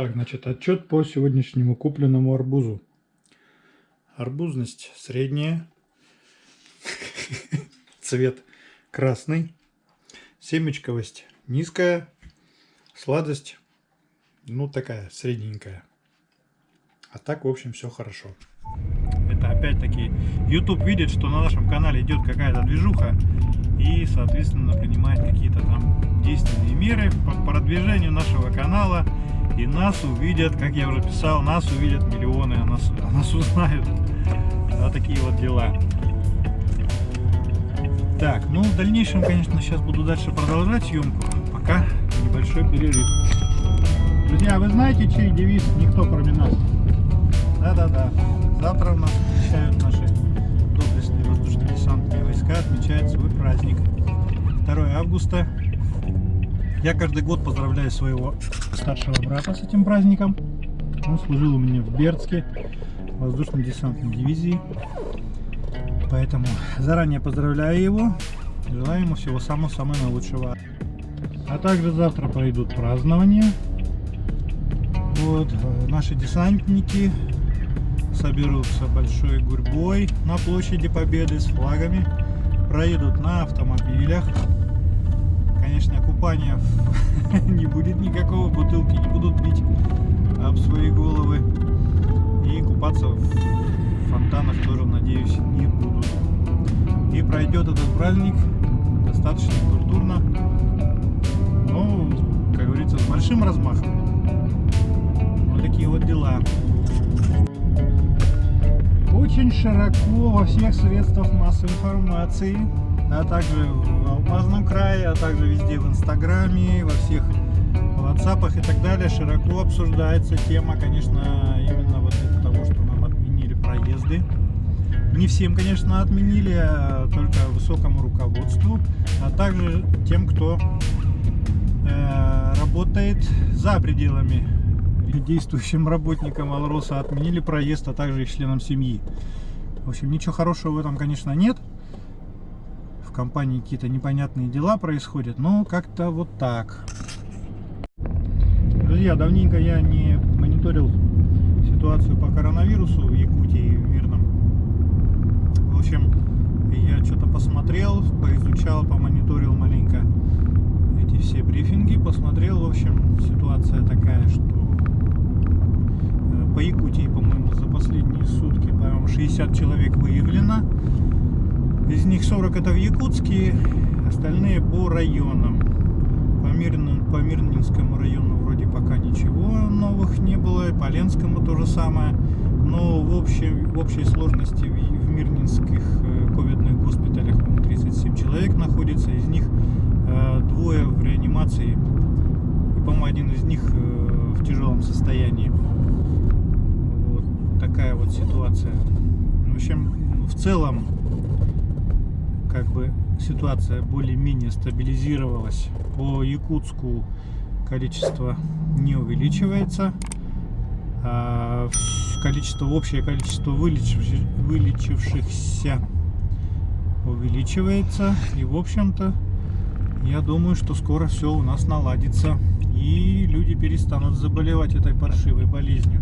Так, значит, отчет по сегодняшнему купленному арбузу. Арбузность средняя, цвет красный, семечковость низкая, сладость, ну, такая средненькая. А так, в общем, все хорошо. Это опять-таки YouTube видит, что на нашем канале идет какая-то движуха и, соответственно, принимает какие-то там действенные меры по продвижению нашего канала. И нас увидят, как я уже писал, нас увидят миллионы, а нас узнают. Вот такие вот дела. Так, ну в дальнейшем, конечно, сейчас буду дальше продолжать съемку. Пока небольшой перерыв. Друзья, вы знаете, чей девиз «Никто кроме нас»? Да-да-да. Завтра у нас встречают наши доблестные воздушно-десантные войска, отмечают свой праздник. 2 августа. Я каждый год поздравляю своего старшего брата с этим праздником. Он служил у меня в Бердске, в воздушно-десантной дивизии. Поэтому заранее поздравляю его. Желаю ему всего самого наилучшего. А также завтра пройдут празднования. Вот, наши десантники соберутся большой гурьбой на площади Победы с флагами. Проедут на автомобилях. Конечно, купания не будет никакого, бутылки не будут бить об свои головы. И купаться в фонтанах тоже, надеюсь, не будут. И пройдет этот праздник достаточно культурно. Ну, как говорится, с большим размахом. Вот такие вот дела. Очень широко во всех средствах массовой информации, а также в Алмазном крае, а также везде в Инстаграме, во всех WhatsApp'ах и так далее широко обсуждается тема, конечно, именно вот того, что нам отменили проезды. Не всем, конечно, отменили, а только высокому руководству, а также тем, кто работает за пределами. Действующим работникам Алроса отменили проезд, а также их членам семьи. В общем, ничего хорошего в этом, конечно, нет. В компании какие-то непонятные дела происходят, но как-то вот так. Друзья, давненько я не мониторил ситуацию по коронавирусу в Якутии, в Мирном. В общем, я что-то посмотрел, поизучал, помониторил маленько эти все брифинги, посмотрел, в общем, ситуация такая, что по Якутии, по-моему, за последние сутки, по-моему, 60 человек выявлено. Из них 40 это в Якутске, остальные по районам. По Мирнинскому району вроде пока ничего новых не было, по Ленскому то же самое. Но в общей сложности в мирнинских ковидных госпиталях 37 человек находится, из них 2 в реанимации. И, по-моему, один из них в тяжелом состоянии. Такая вот ситуация. В общем, в целом, как бы ситуация более-менее стабилизировалась. По Якутску количество не увеличивается, а общее количество вылечившихся увеличивается. И, в общем-то, я думаю, что скоро все у нас наладится и люди перестанут заболевать этой паршивой болезнью.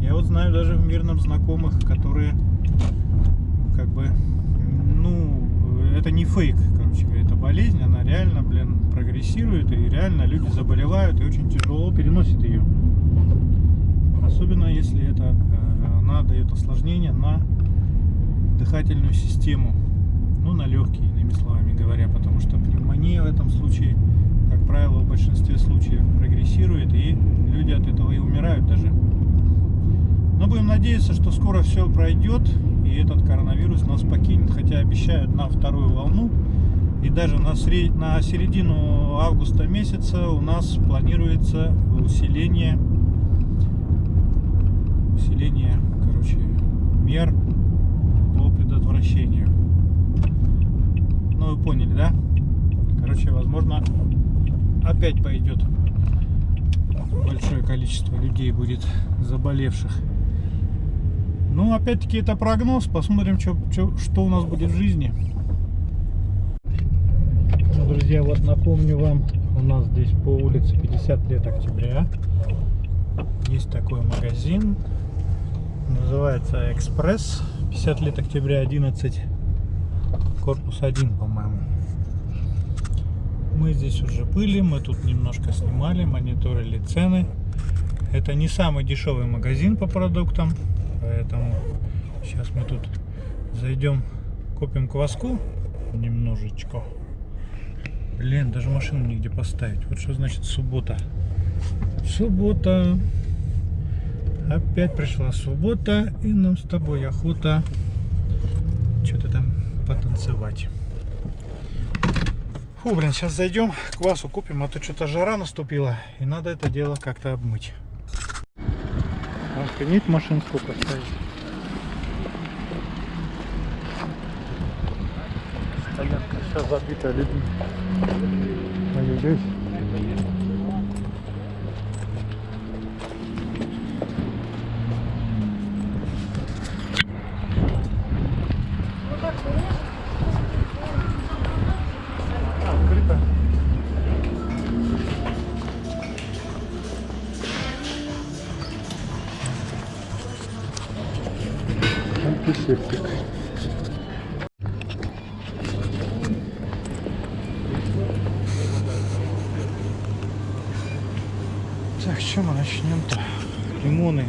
Я вот знаю даже в Мирном знакомых, которые, как бы, ну, это не фейк, короче говоря, это болезнь, она реально, прогрессирует, и реально люди заболевают и очень тяжело переносят ее. Особенно если она дает осложнения на дыхательную систему, ну, на легкие, иными словами говоря, потому что пневмония в этом случае, как правило, в большинстве случаев прогрессирует, и люди от этого и умирают даже. Но будем надеяться, что скоро все пройдет и этот коронавирус нас покинет, хотя обещают на 2-ю волну. И даже на середину августа месяца у нас планируется усиление, короче, мер по предотвращению. Ну, вы поняли, да? Короче, возможно, опять пойдет большое количество людей будет заболевших. Ну, опять-таки, это прогноз. Посмотрим, что у нас будет в жизни. Друзья, вот напомню вам, у нас здесь по улице 50 лет октября. Есть такой магазин, называется Экспресс, 50 лет октября 11, корпус 1, по-моему. Мы здесь уже были, мы тут немножко снимали, мониторили цены. Это не самый дешевый магазин по продуктам, поэтому сейчас мы тут зайдем, купим кваску немножечко. Блин, даже машину нигде поставить. Вот что значит суббота. Суббота. Опять пришла суббота, и нам с тобой охота что-то там потанцевать. Фу, блин, сейчас зайдем, квасу купим, а то что-то жара наступила, и надо это дело как-то обмыть. Охренеть, машин сколько стоит. Стоянка вся забита людьми. Ой-ой-ой. Открыто. Антисептик. Так, с чем мы начнем-то? Лимоны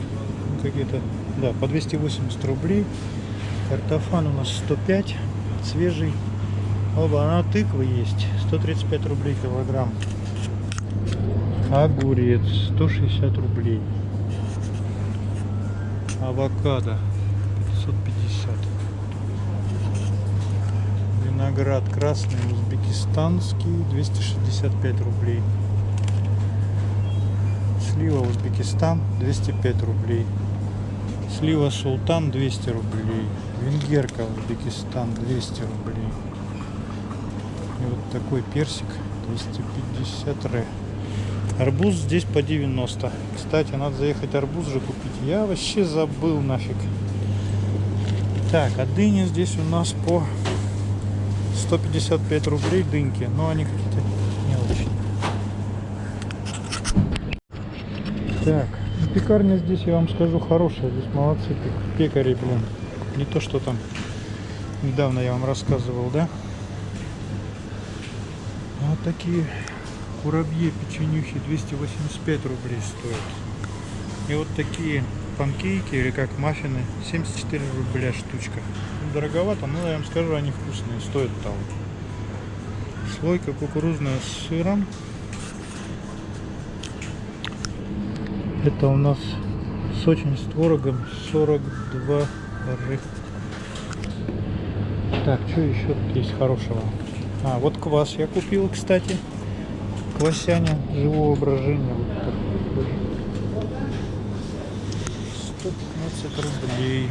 какие-то, да, по 280 рублей. Картофан у нас 105, свежий. Оба, она тыквы есть, 135 рублей килограмм. Огурец 160 рублей. Авокадо 550. Виноград красный узбекистанский 265 рублей. Слива Узбекистан 205 рублей. Слива Султан 200 рублей. Венгерка Узбекистан 200 рублей. И вот такой персик 250 ре. Арбуз здесь по 90. Кстати, надо заехать арбуз же купить. Я вообще забыл нафиг. Так, а дыни здесь у нас по 155 рублей дыньки. Но они какие-то не очень. Так, пекарня здесь, я вам скажу, хорошая. Здесь молодцы пекари, блин. Не то, что там недавно я вам рассказывал, да? Вот такие курабье, печенюхи 285 рублей стоят. И вот такие панкейки, или как маффины, 74 рубля штучка. Ну, дороговато, но я вам скажу, они вкусные, стоят того. Слойка кукурузная с сыром. Это у нас сочень с творогом 42 ры. Так, что еще тут есть хорошего? А, вот квас я купил, кстати. Квасяня живого брожения. Вот такой. 115 рублей.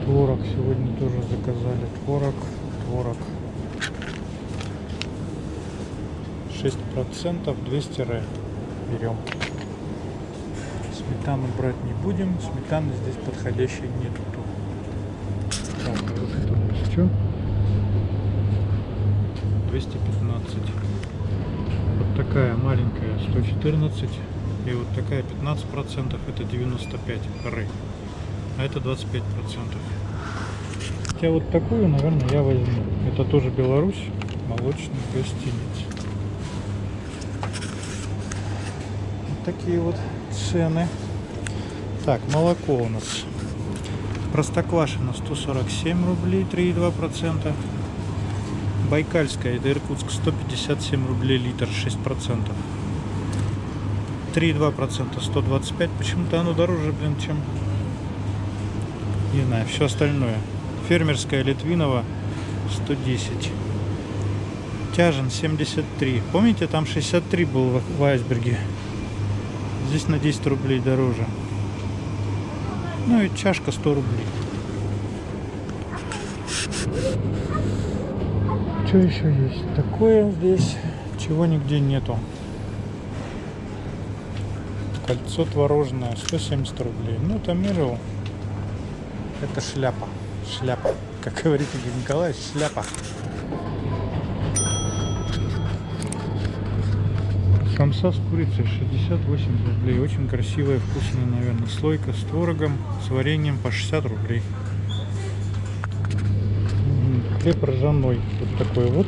Творог сегодня тоже заказали. Творог. 6%, 200 ре. Берем. Сметану брать не будем. Сметаны здесь подходящей нету. Так, вот это у нас что? 215. Вот такая маленькая 114. И вот такая 15%, это 95 ры. А это 25%. Хотя вот такую, наверное, я возьму. Это тоже Беларусь, молочный гостиниц. Вот такие вот цены. Так, молоко у нас. Простоквашино 147 рублей, 3,2%. Байкальская, это Иркутск, 157 рублей литр, 6%. 3,2%, 125. Почему-то оно дороже, блин, чем, не знаю, все остальное. Фермерская Литвинова 110. Тяжин 73. Помните, там 63 был в айсберге. Здесь на 10 рублей дороже. Ну и чашка 100 рублей. Что еще есть? Такое здесь, чего нигде нету. Кольцо творожное 170 рублей. Ну, Тамиров. Это шляпа. Шляпа. Как говорит Игорь Николаевич, шляпа. Самса с курицей 68 рублей. Очень красивая, вкусная, наверное, слойка с творогом, с вареньем по 60 рублей. Хлеб ржаной. Вот такой вот.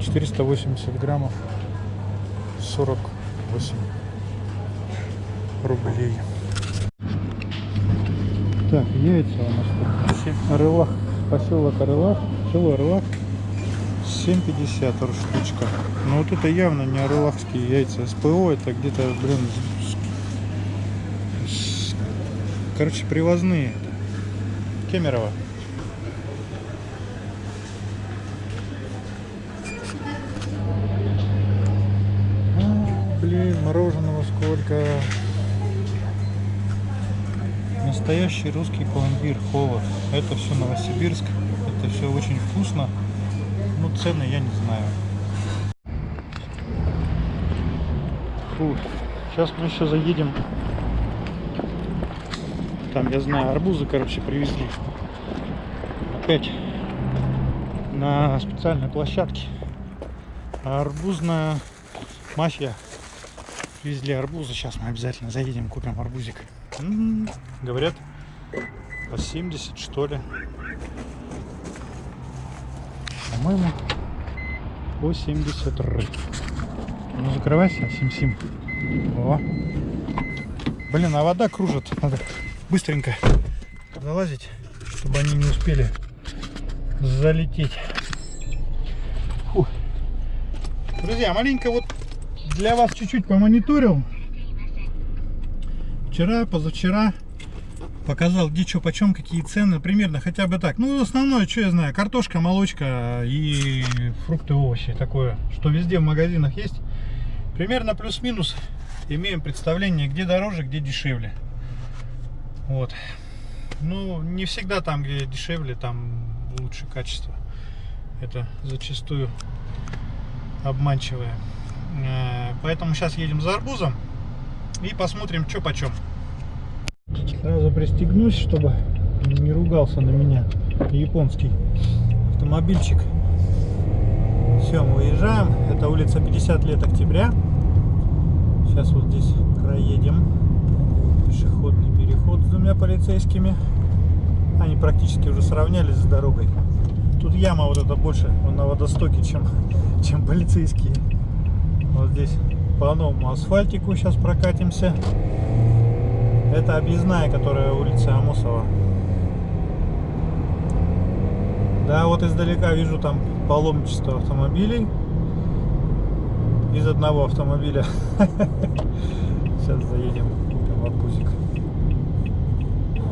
480 граммов. 48 рублей. Так, яйца у нас тут. Орлах. Поселок Орлах. Село Орлах. 7,50 штучка. Но вот это явно не орлахские яйца. СПО это где-то, блин, короче, привозные. Кемерово. Блин, мороженого сколько. Настоящий русский пломбир, холод. Это все Новосибирск. Это все очень вкусно. Ну, цены я не знаю. Фу. Сейчас мы еще заедем. Там, я знаю, арбузы, короче, привезли. Опять на специальной площадке. Арбузная мафия. Привезли арбузы. Сейчас мы обязательно заедем, купим арбузик. Говорят, по 70, что ли. По-моему, по 70 ры. Ну, закрывайся, сим-сим. О. Блин, а вода кружит. Надо быстренько залазить, чтобы они не успели залететь. Фу. Друзья, маленько вот для вас чуть-чуть помониторил. Вчера, позавчера показал, где что почем, какие цены, примерно хотя бы так. Ну, основное, что я знаю, картошка, молочка и фрукты, овощи, такое, что везде в магазинах есть. Примерно плюс-минус имеем представление, где дороже, где дешевле. Вот. Ну, не всегда там, где дешевле, там лучше качество. Это зачастую обманчивое. Поэтому сейчас едем за арбузом и посмотрим, что почем. Сразу пристегнусь, чтобы не ругался на меня японский автомобильчик. Все, мы выезжаем. Это улица 50 лет октября. Сейчас вот здесь проедем. Пешеходный переход с двумя полицейскими. Они практически уже сравнялись с дорогой. Тут яма вот эта больше на водостоке, чем полицейские. Вот здесь по новому асфальтику сейчас прокатимся. Это объездная, которая улица Амосова. Да, вот издалека вижу там паломничество автомобилей. Из одного автомобиля. Сейчас заедем, купим арбузик.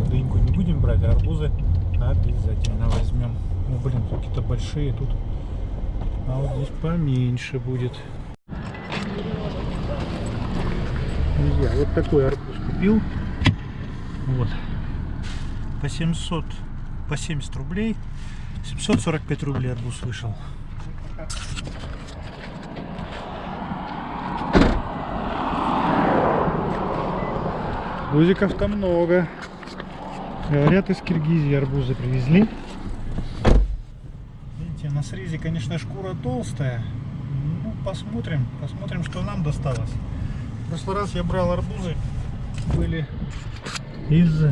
Дыньку не будем брать, а арбузы обязательно возьмем. Ну, блин, какие-то большие тут. А вот здесь поменьше будет. Друзья, вот такой арбуз купил. Вот. По 700, по 70 рублей. 745 рублей арбуз вышел. Арбузиков-то много. Говорят, из Киргизии арбузы привезли. Видите, на срезе, конечно, шкура толстая. Ну, посмотрим, что нам досталось. В прошлый раз я брал арбузы, были из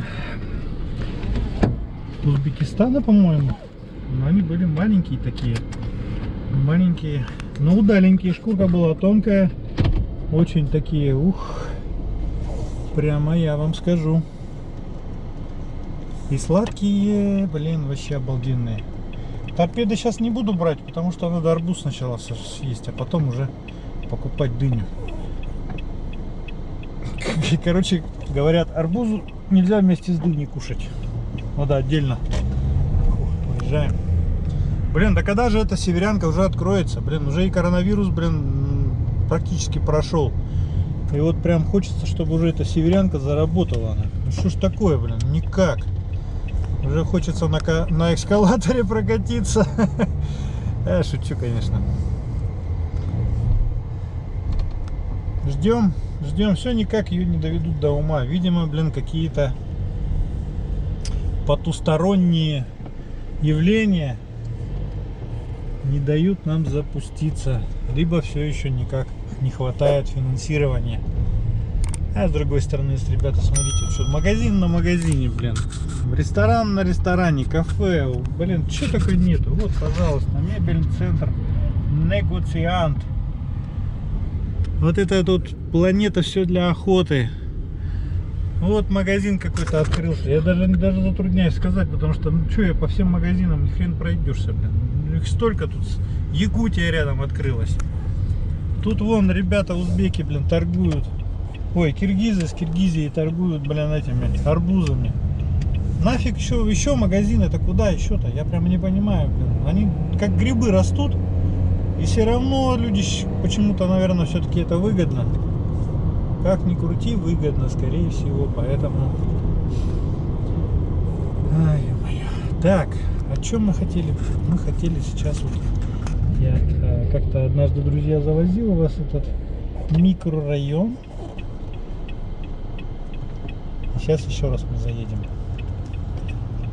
Узбекистана, по-моему. Но они были маленькие такие. Маленькие, но удаленькие. Шкурка была тонкая. Очень такие, ух. Прямо я вам скажу. И сладкие, блин, вообще обалденные. Торпеды сейчас не буду брать, потому что надо арбуз сначала съесть, а потом уже покупать дыню. Короче, говорят, арбуз нельзя вместе с дыней кушать. Надо отдельно. Уезжаем. Блин, да когда же эта северянка уже откроется? Блин, уже и коронавирус, блин, практически прошел. И вот прям хочется, чтобы уже эта северянка заработала. Ну что ж такое, блин, никак. Уже хочется на эскалаторе прокатиться. Я шучу, конечно. Ждем, все никак ее не доведут до ума. Видимо, блин, какие-то потусторонние явления не дают нам запуститься, либо все еще никак не хватает финансирования. А с другой стороны, если, ребята, смотрите, что магазин на магазине, блин, ресторан на ресторане, кафе, блин, что такое нету? Вот, пожалуйста, мебельный центр Негоциант. Вот это тут планета все для охоты. Вот магазин какой-то открылся. Я даже затрудняюсь сказать, потому что, ну что, я по всем магазинам ни хрен пройдешься, блин. Их столько тут. Якутия рядом открылась. Тут вон ребята узбеки, блин, торгуют. Ой, киргизы с Киргизией торгуют, блин, этими арбузами. Нафиг еще магазин, это куда еще-то? Я прям не понимаю, блин. Они как грибы растут. И все равно люди почему-то, наверное, все-таки это выгодно. Как ни крути, выгодно, скорее всего, поэтому... Ай, моя. Так, о чем мы хотели? Мы хотели сейчас вот... Я как-то однажды, друзья, завозил вас этот микрорайон. Сейчас еще раз мы заедем.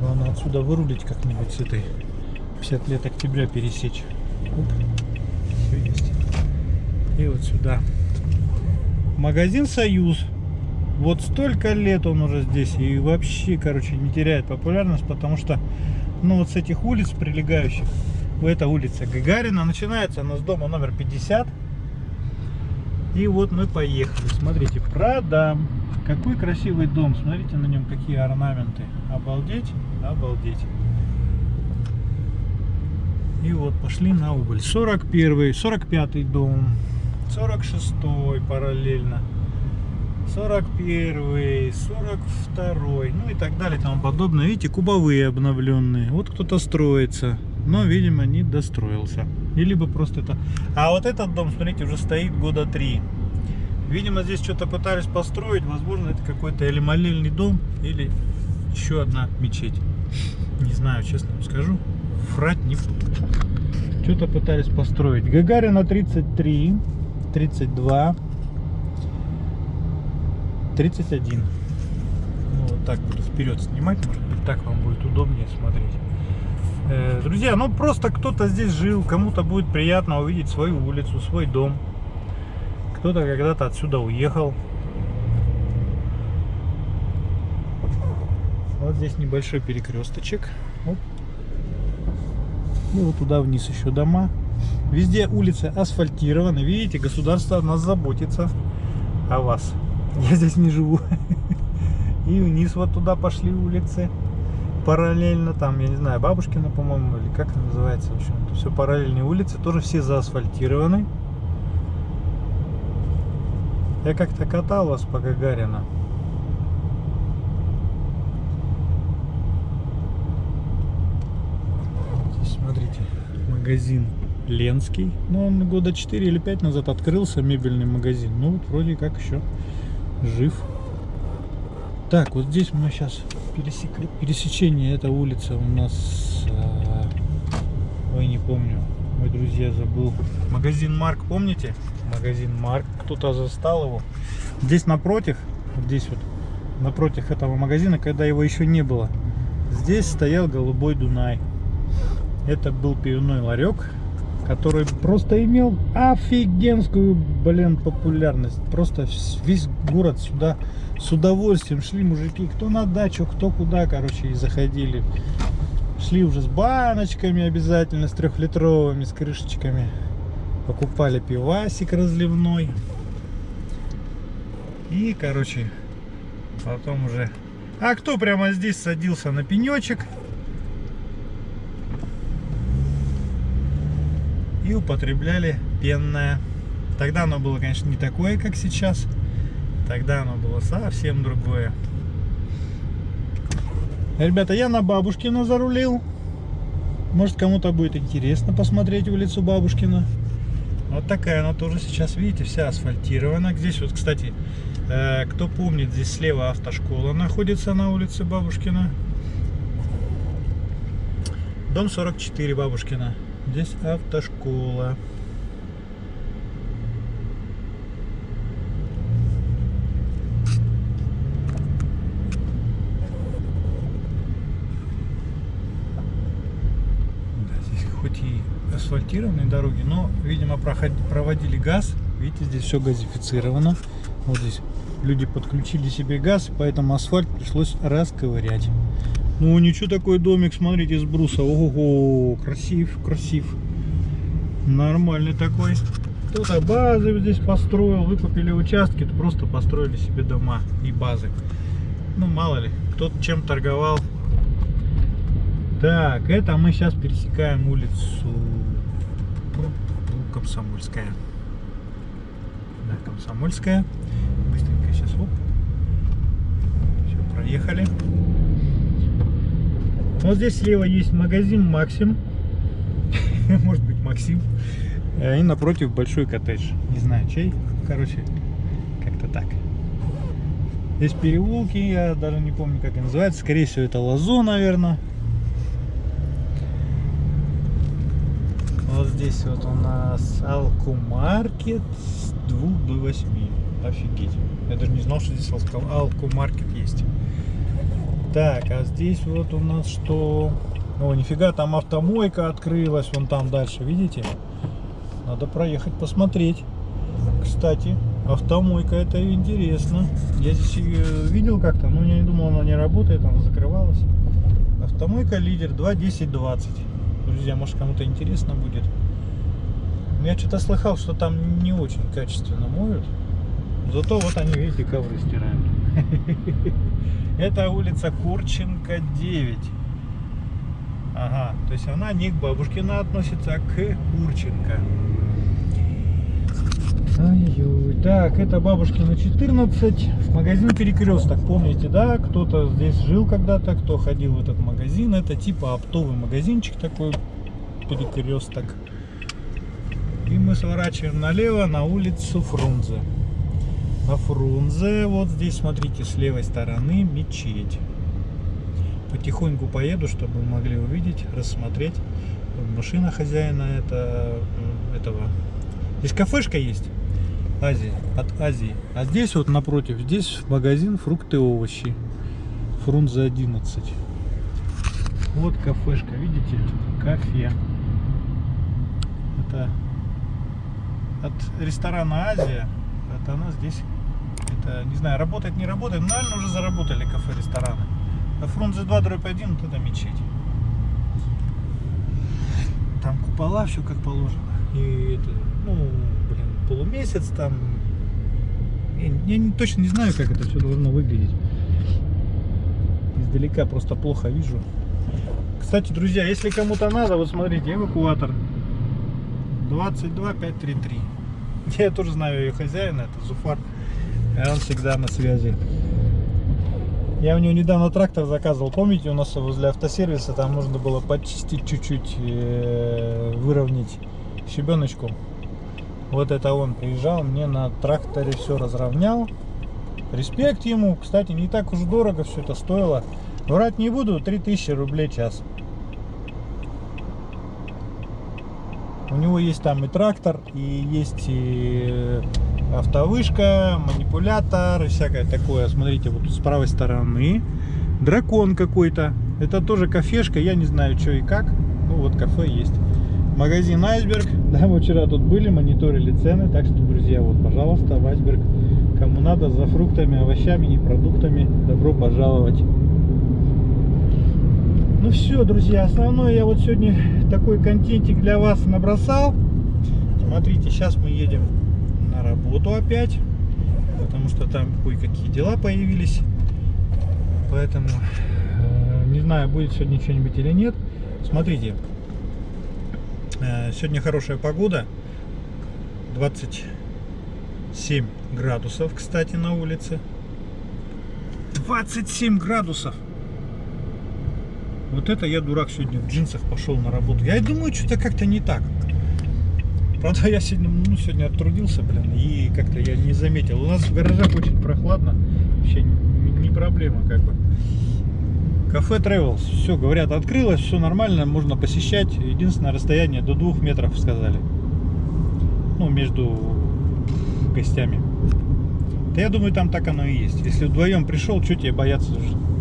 Главное отсюда вырулить как-нибудь с этой 50 лет октября пересечь. Оп. Все есть. И вот сюда. Магазин Союз. Вот столько лет он уже здесь и вообще, короче, не теряет популярность, потому что, ну, вот с этих улиц прилегающих, эта улица Гагарина, начинается она с дома номер 50. И вот мы поехали. Смотрите, продам. Какой красивый дом. Смотрите на нем, какие орнаменты. Обалдеть, обалдеть. И вот пошли на убыль. 41-й, 45-й дом. 46-й параллельно. 41-й, 42-й. Ну и так далее и тому подобное. Видите, кубовые обновленные. Вот кто-то строится. Но, видимо, не достроился. И либо просто это... А вот этот дом, смотрите, уже стоит года 3. Видимо, здесь что-то пытались построить. Возможно, это какой-то или молельный дом, или еще одна мечеть. Не знаю, честно вам скажу. Врать не буду. Что-то пытались построить. Гагарина 33, 32, 31. Ну, вот так буду вперед снимать. Может быть, так вам будет удобнее смотреть. Друзья, ну просто кто-то здесь жил. Кому-то будет приятно увидеть свою улицу, свой дом. Кто-то когда-то отсюда уехал. Вот здесь небольшой перекресточек. Оп. И вот туда вниз еще дома. Везде улицы асфальтированы. Видите, государство о нас заботится. О вас. Я здесь не живу. И вниз вот туда пошли улицы. Параллельно там, я не знаю, Бабушкина, по-моему, или как это называется. В общем, это все параллельные улицы. Тоже все заасфальтированы. Я как-то катал вас по Гагарина. Здесь, смотрите, магазин Ленский. Ну, он года 4 или 5 назад открылся, мебельный магазин. Ну, вот вроде как еще жив. Так, вот здесь мы сейчас пересекли. Пересечение, эта улица у нас... Ой, не помню. Ой, друзья, забыл. Магазин Марк, помните? Магазин Марк. Кто-то застал его. Здесь напротив, вот здесь вот, напротив этого магазина, когда его еще не было, здесь стоял Голубой Дунай. Это был пивной ларек, который просто имел офигенскую, блин, популярность. Просто весь город сюда с удовольствием шли мужики. Кто на дачу, кто куда, короче, и заходили. Шли уже с баночками обязательно, с 3-литровыми, с крышечками. Покупали пивасик разливной. И, короче, потом уже... А кто прямо здесь садился на пенечек и употребляли пенное. Тогда оно было, конечно, не такое, как сейчас. Тогда оно было совсем другое. Ребята, я на Бабушкина зарулил. Может, кому-то будет интересно посмотреть улицу Бабушкина. Вот такая она тоже сейчас, видите, вся асфальтирована. Здесь вот, кстати, кто помнит, здесь слева автошкола находится на улице Бабушкина. Дом 44 Бабушкина. Здесь автошкола. асфальтированные дороги, но, видимо, проводили газ. Видите, здесь все газифицировано. Вот здесь люди подключили себе газ, поэтому асфальт пришлось расковырять. Ну, ничего, такой домик, смотрите, из бруса. Ого, красив, красив. Нормальный такой. Кто-то базы здесь построил, выкупили участки, просто построили себе дома и базы. Ну, мало ли, кто-то чем торговал. Так, это мы сейчас пересекаем улицу Комсомольская. Да, Комсомольская. Быстренько сейчас, оп. Все, проехали. Вот здесь слева есть магазин Максим. Может быть, Максим. И напротив большой коттедж. Не знаю, чей. Короче, как-то так. Здесь переулки, я даже не помню, как они называются. Скорее всего, это Лазо, наверное. Вот здесь вот у нас Алкомаркет с 2 до 8. Офигеть. Я даже не знал, что здесь Алкомаркет есть. Так, а здесь вот у нас что? О, нифига, там автомойка открылась. Вон там дальше, видите? Надо проехать посмотреть. Кстати, автомойка, это интересно. Я здесь ее видел как-то, но я не думал, она не работает, она закрывалась. Автомойка Лидер 2.10.20. Друзья, может, кому-то интересно будет. Я что-то слыхал, что там не очень качественно моют. Зато вот они, видите, ковры стирают. Это улица Курченко 9. Ага, то есть она не к Бабушкина относится, а к Курченко. Ой-ой. Так, это Бабушкина 14. В магазин Перекресток. Помните, да? Кто-то здесь жил когда-то, кто ходил в этот магазин. Это типа оптовый магазинчик такой. Перекресток. И мы сворачиваем налево на улицу Фрунзе. На Фрунзе, вот здесь, смотрите, с левой стороны мечеть. Потихоньку поеду, чтобы вы могли увидеть, рассмотреть. Машина хозяина этого. Здесь кафешка есть. Азия, от Азии. А здесь вот напротив, здесь магазин фрукты и овощи. Фрунзе 11. Вот кафешка, видите? Кафе. Это от ресторана Азия. Это она здесь. Это, не знаю, работает, не работает. Наверное, уже заработали кафе-рестораны. А Фрунзе 2/1, вот это мечеть. Там купола, все как положено. И это, ну, блин, полумесяц там. Я точно не знаю, как это все должно выглядеть. Издалека просто плохо вижу. Кстати, друзья, если кому-то надо, вот смотрите, эвакуатор 22533. Я тоже знаю ее хозяина, это Зуфар. Он всегда на связи. Я у него недавно трактор заказывал. Помните, у нас возле автосервиса там нужно было почистить чуть-чуть, выровнять щебеночку. Вот это он приезжал, мне на тракторе все разровнял. Респект ему. Кстати, не так уж дорого все это стоило. Врать не буду, 3000 рублей час. У него есть там и трактор, и есть и автовышка, манипулятор, и всякое такое. Смотрите, вот с правой стороны дракон какой-то. Это тоже кафешка, я не знаю, что и как. Ну вот кафе есть. Магазин Айсберг. Да, мы вчера тут были, мониторили цены. Так что, друзья, вот, пожалуйста, в Айсберг. Кому надо, за фруктами, овощами и продуктами, добро пожаловать. Ну все, друзья, основное я вот сегодня такой контентик для вас набросал. Смотрите, сейчас мы едем на работу опять, потому что там кое-какие дела появились. Поэтому не знаю, будет сегодня что-нибудь или нет. Смотрите, сегодня хорошая погода, 27 градусов, кстати, на улице. 27 градусов. Вот это я, дурак, сегодня в джинсах пошел на работу. Я думаю, что-то как-то не так. Правда, я сегодня оттрудился, блин, и как-то я не заметил. У нас в гаражах очень прохладно. Вообще не проблема, как бы. Кафе Travels. Все, говорят, открылось, все нормально, можно посещать. Единственное, расстояние до 2 метров, сказали. Ну, между гостями. Да я думаю, там так оно и есть. Если вдвоем пришел, что тебе бояться,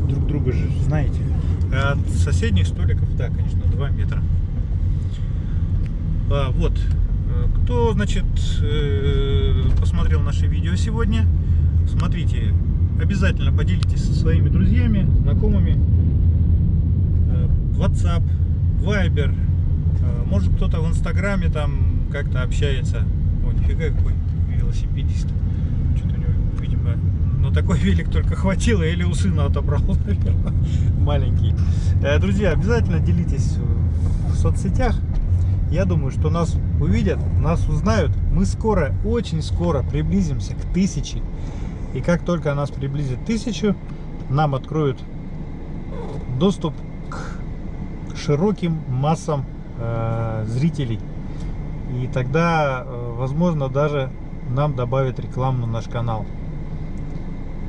друг друга же, знаете. А от соседних столиков, да, конечно, 2 метра. Вот, кто, значит, посмотрел наши видео сегодня, смотрите, обязательно поделитесь со своими друзьями, знакомыми. WhatsApp, Viber, может кто-то в Инстаграме там как-то общается. О, нифига какой велосипедист. Что-то у него, видимо, на такой велик только хватило, или у сына отобрал, наверное, маленький. Друзья, обязательно делитесь в соцсетях. Я думаю, что нас увидят, нас узнают. Мы скоро, очень скоро приблизимся к 1000. И как только нас приблизит 1000, нам откроют доступ к широким массам зрителей. И тогда, возможно, даже нам добавят рекламу на наш канал.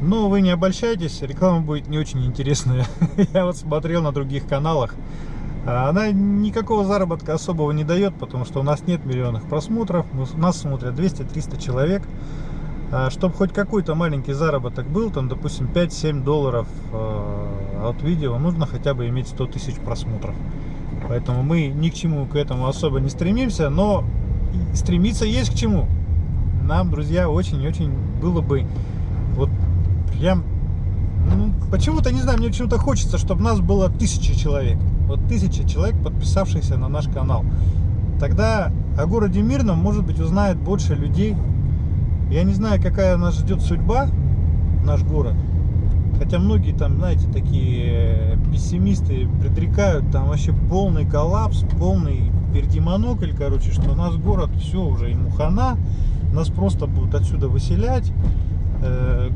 Но вы не обольщайтесь, реклама будет не очень интересная. Я вот смотрел на других каналах. Она никакого заработка особого не дает, потому что у нас нет миллионов просмотров. У нас смотрят 200-300 человек. Чтобы хоть какой-то маленький заработок был, там, допустим, 5-7 долларов от видео, нужно хотя бы иметь 100 тысяч просмотров. Поэтому мы ни к чему к этому особо не стремимся, но стремиться есть к чему. Нам, друзья, очень-очень было бы вот прям, ну, почему-то, не знаю, мне почему-то хочется, чтобы нас было 1000 человек. Вот 1000 человек, подписавшихся на наш канал. Тогда о городе Мирном, может быть, узнает больше людей. Я не знаю, какая нас ждет судьба, наш город. Хотя многие там, знаете, такие пессимисты предрекают, там вообще полный коллапс, полный пердемонокль, короче, что у нас город все уже ему хана, нас просто будут отсюда выселять,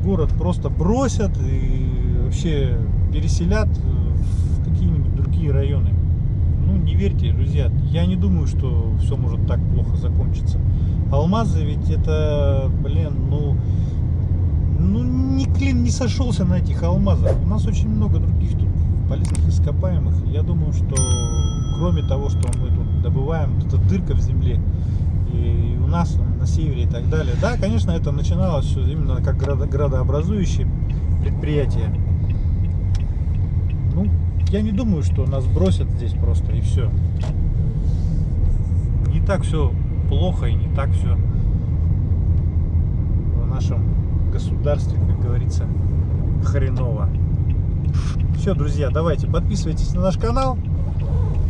город просто бросят и вообще переселят в какие-нибудь другие районы. Ну, не верьте, друзья, я не думаю, что все может так плохо закончиться. Алмазы ведь это, блин, ну ни клин не сошелся на этих алмазах. У нас очень много других тут полезных ископаемых. Я думаю, что кроме того, что мы тут добываем, вот эта дырка в земле, и у нас на севере и так далее. Да, конечно, это начиналось все именно как градообразующее предприятие. Ну, я не думаю, что нас бросят здесь просто и все. Не так все плохо и не так все в нашем государстве, как говорится, хреново. Все, друзья, давайте подписывайтесь на наш канал,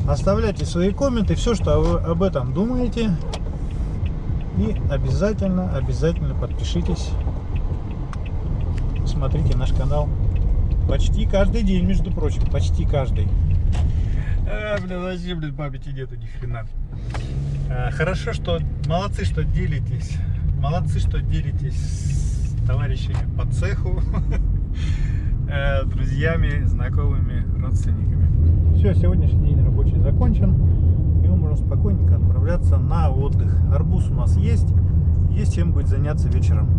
оставляйте свои комменты, все, что вы об этом думаете, и обязательно подпишитесь, смотрите наш канал почти каждый день, между прочим, почти каждый. Блин, вообще, блин, памяти нету ни хрена. Хорошо, что молодцы, что делитесь с товарищами по цеху, друзьями, знакомыми, родственниками. Все, сегодняшний день рабочий закончен, и мы можем спокойненько отправляться на отдых. Арбуз у нас есть чем будет заняться вечером.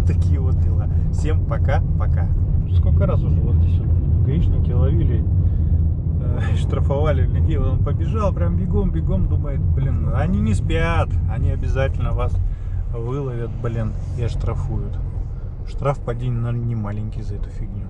Такие вот дела. Всем пока-пока. Сколько раз уже вот здесь вот гаишники ловили, штрафовали людей, он побежал прям бегом, думает, блин, они не спят, они обязательно вас выловят, блин, и оштрафуют. Штраф по день, наверное, не маленький за эту фигню.